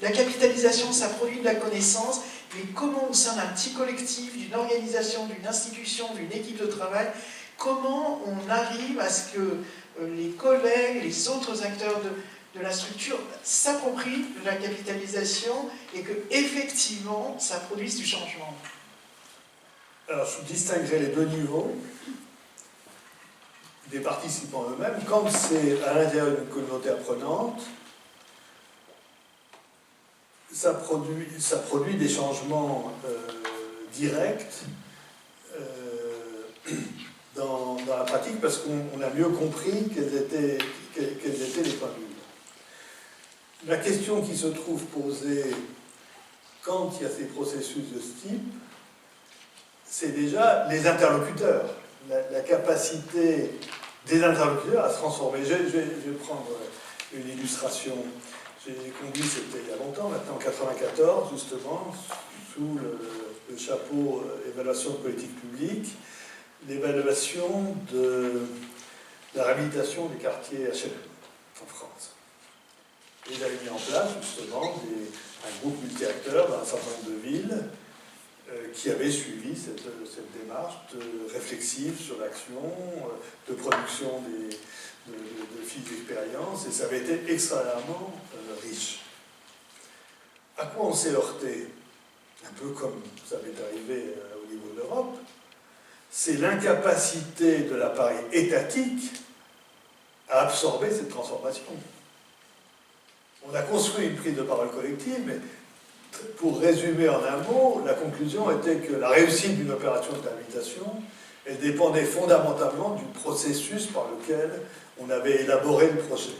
La capitalisation, ça produit de la connaissance, mais comment au sein d'un petit collectif, d'une organisation, d'une institution, d'une équipe de travail, comment on arrive à ce que les collègues, les autres acteurs de la structure s'approprient de la capitalisation et que effectivement ça produise du changement. Alors je distinguerai les deux niveaux des participants eux-mêmes. Quand c'est à l'intérieur d'une communauté apprenante, ça produit des changements directs dans la pratique parce qu'on a mieux compris quels étaient les points de vue. La question qui se trouve posée quand il y a ces processus de ce type, c'est déjà les interlocuteurs, la capacité des interlocuteurs à se transformer. Je vais prendre une illustration. J'ai conduit, c'était il y a longtemps, maintenant en 1994, justement, sous le chapeau évaluation de politique publique, l'évaluation de la réhabilitation des quartiers HLM en France. Et ils avaient mis en place, justement, un groupe multi-acteurs dans un certain nombre de villes qui avaient suivi cette démarche réflexive sur l'action, de production de fiches d'expérience, et ça avait été extrêmement riche. À quoi on s'est heurté, un peu comme ça m'est arrivé au niveau de l'Europe, c'est l'incapacité de l'appareil étatique à absorber cette transformation. On a construit une prise de parole collective, mais pour résumer en un mot, la conclusion était que la réussite d'une opération de réhabilitation, elle dépendait fondamentalement du processus par lequel on avait élaboré le projet.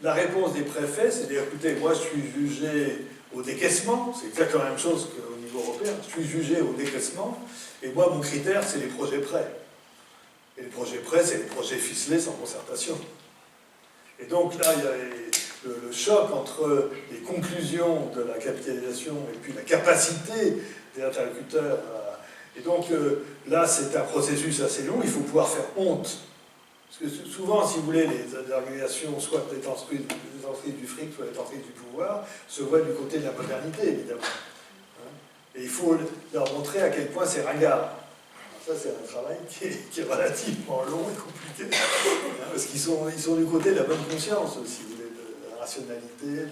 La réponse des préfets, c'est de dire, écoutez, moi je suis jugé au décaissement, c'est exactement la même chose qu'au niveau européen, je suis jugé au décaissement, et moi mon critère c'est les projets prêts. Et les projets prêts, c'est les projets ficelés sans concertation. Et donc là, il y a le choc entre les conclusions de la capitalisation et puis la capacité des interlocuteurs. Et donc là, c'est un processus assez long, il faut pouvoir faire honte. Parce que souvent, si vous voulez, les organisations, soit détentrices du fric, soit détentrices du pouvoir, se voient du côté de la modernité, évidemment. Et il faut leur montrer à quel point c'est ringard. Ça, c'est un travail qui est relativement long et compliqué, parce qu'ils sont du côté de la bonne conscience aussi, de la rationalité,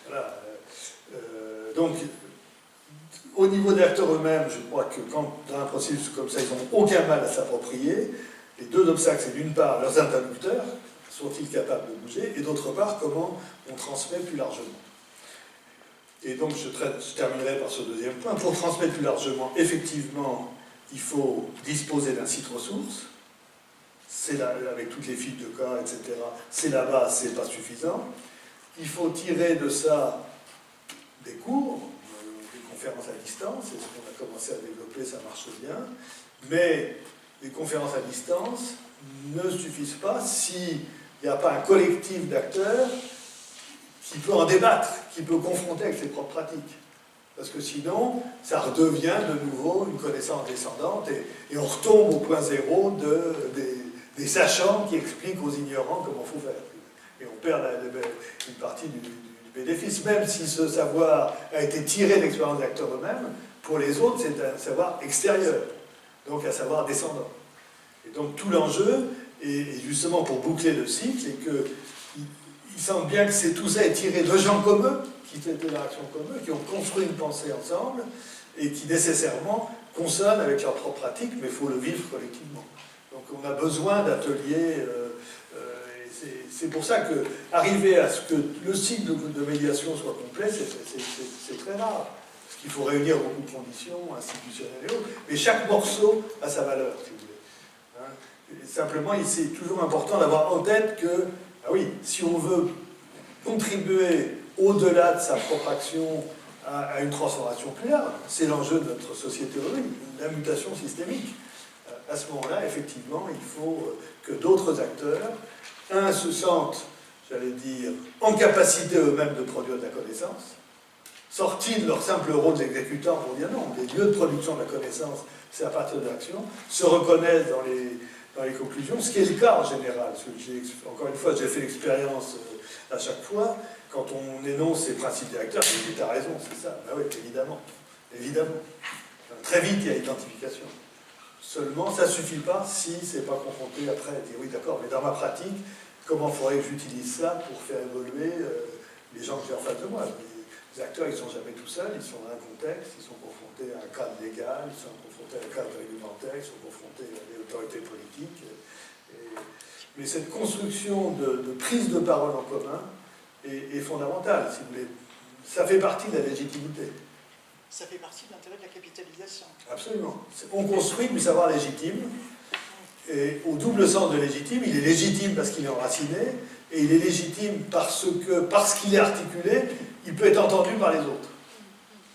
voilà. Donc, au niveau des acteurs eux-mêmes, je crois que quand, dans un processus comme ça, ils n'ont aucun mal à s'approprier, les deux obstacles, c'est d'une part, leurs interlocuteurs, sont-ils capables de bouger, et d'autre part, comment on transmet plus largement. Et donc, je terminerai par ce deuxième point. Pour transmettre plus largement, effectivement, il faut disposer d'un site ressource. C'est là, avec toutes les fiches de cas, etc. C'est la base, c'est pas suffisant. Il faut tirer de ça des cours, des conférences à distance, c'est ce qu'on a commencé à développer, ça marche bien. Mais les conférences à distance ne suffisent pas s'il n'y a pas un collectif d'acteurs qui peut en débattre, qui peut confronter avec ses propres pratiques. Parce que sinon, ça redevient de nouveau une connaissance descendante et on retombe au point zéro des sachants qui expliquent aux ignorants comment il faut faire. Et on perd une partie du bénéfice, même si ce savoir a été tiré de l'expérience des acteurs eux-mêmes, pour les autres, c'est un savoir extérieur, donc un savoir descendant. Et donc tout l'enjeu, et justement pour boucler le cycle, est que il semble bien que tout ça est tiré de gens comme eux, qui étaient dans l'action comme eux, qui ont construit une pensée ensemble, et qui nécessairement consonnent avec leurs propres pratiques, mais il faut le vivre collectivement. Donc on a besoin d'ateliers, c'est pour ça que arriver à ce que le cycle de médiation soit complet, c'est très rare. Parce qu'il faut réunir beaucoup de conditions institutionnelles et autres, mais chaque morceau a sa valeur, si vous voulez. Hein? Simplement, c'est toujours important d'avoir en tête que, ah oui, si on veut contribuer au-delà de sa propre action à une transformation plus large, c'est l'enjeu de notre société aujourd'hui, la mutation systémique. À ce moment-là, effectivement, il faut que d'autres acteurs, se sentent, j'allais dire, en capacité eux-mêmes de produire de la connaissance, sortis de leur simple rôle d'exécutant pour dire non, les lieux de production de la connaissance, c'est à partir de l'action, se reconnaissent dans les conclusions, ce qui est le cas en général. Parce que encore une fois, j'ai fait l'expérience à chaque fois, quand on énonce ces principes directeurs, je dis, t'as raison, c'est ça. Ben oui, évidemment. Évidemment. Très vite, il y a identification. Seulement, ça ne suffit pas si c'est pas confronté après à dire, oui, d'accord, mais dans ma pratique, comment faudrait que j'utilise ça pour faire évoluer les gens que j'ai en face de moi? Les acteurs, ils ne sont jamais tout seuls, ils sont dans un contexte, ils sont confrontés à un cadre légal, ils sont confrontés à un cadre réglementaire, ils sont confrontés à des autorités politiques. Mais cette construction de prise de parole en commun est fondamentale, si vous voulez. Ça fait partie de la légitimité. Ça fait partie de l'intérêt de la capitalisation. Absolument. On construit du savoir légitime, et au double sens de légitime, il est légitime parce qu'il est enraciné, et il est légitime parce qu'il est articulé, il peut être entendu par les autres.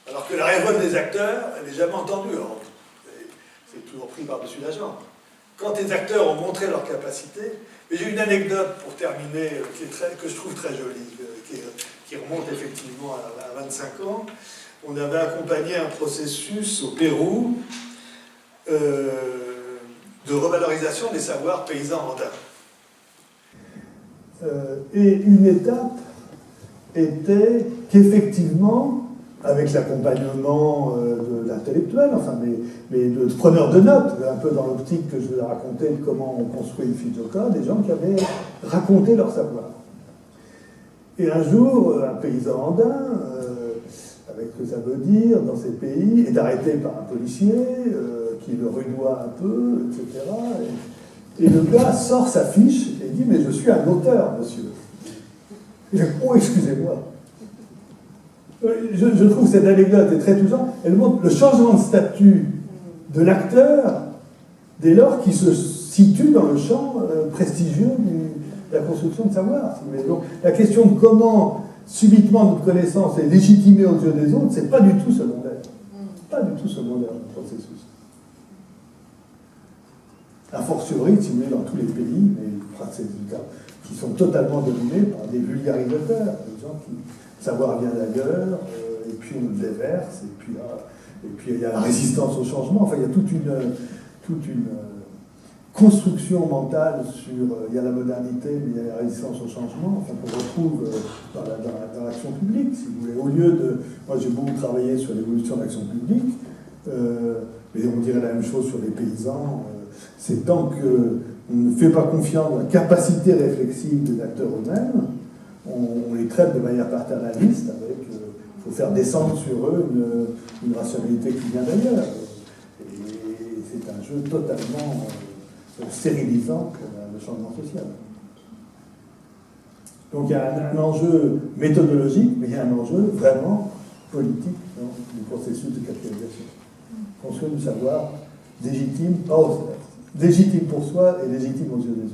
Alors que la révolte des acteurs, elle n'est jamais entendue. C'est toujours pris par-dessus la jambe. Quand les acteurs ont montré leur capacité, mais j'ai une anecdote pour terminer que je trouve très jolie, qui remonte effectivement à 25 ans. On avait accompagné un processus au Pérou de revalorisation des savoirs paysans andins. Et une étape était qu'effectivement, avec l'accompagnement de l'intellectuel, enfin, mais de preneurs de notes, un peu dans l'optique que je vous ai raconté de comment on construit une fiche de code, des gens qui avaient raconté leur savoir. Et un jour, un paysan andin, avec ce que ça veut dire dans ces pays, est arrêté par un policier qui le rudoie un peu, etc. Et le gars sort sa fiche et dit « Mais je suis un auteur, monsieur. » Et je dis « Oh, excusez-moi. » Je trouve cette anecdote est très touchante. Elle montre le changement de statut de l'acteur dès lors qu'il se situe dans le champ prestigieux de la construction de savoir. Donc, la question de comment subitement notre connaissance est légitimée aux yeux des autres, c'est pas du tout secondaire. Pas du tout secondaire le processus. A fortiori, si vous voulez, dans tous les pays, mais qui sont totalement dominés par des vulgarisateurs, des gens qui le savoir vient d'ailleurs, et puis on le déverse, et puis il y a la résistance au changement. Enfin, il y a toute une construction mentale sur... il y a la modernité, mais il y a la résistance au changement, enfin, qu'on retrouve dans l'action publique, si vous voulez. Au lieu de... Moi, j'ai beaucoup travaillé sur l'évolution de l'action publique, mais on dirait la même chose sur les paysans. C'est tant qu'on ne fait pas confiance à la capacité réflexive des acteurs eux-mêmes, on les traite de manière paternaliste, avec... il faut faire descendre sur eux une rationalité qui vient d'ailleurs. Et c'est un jeu totalement... stérilisant pour le changement social. Donc il y a un enjeu méthodologique, mais il y a un enjeu vraiment politique dans le processus de capitalisation. Construire du savoir légitime, légitime pour soi et légitime aux yeux des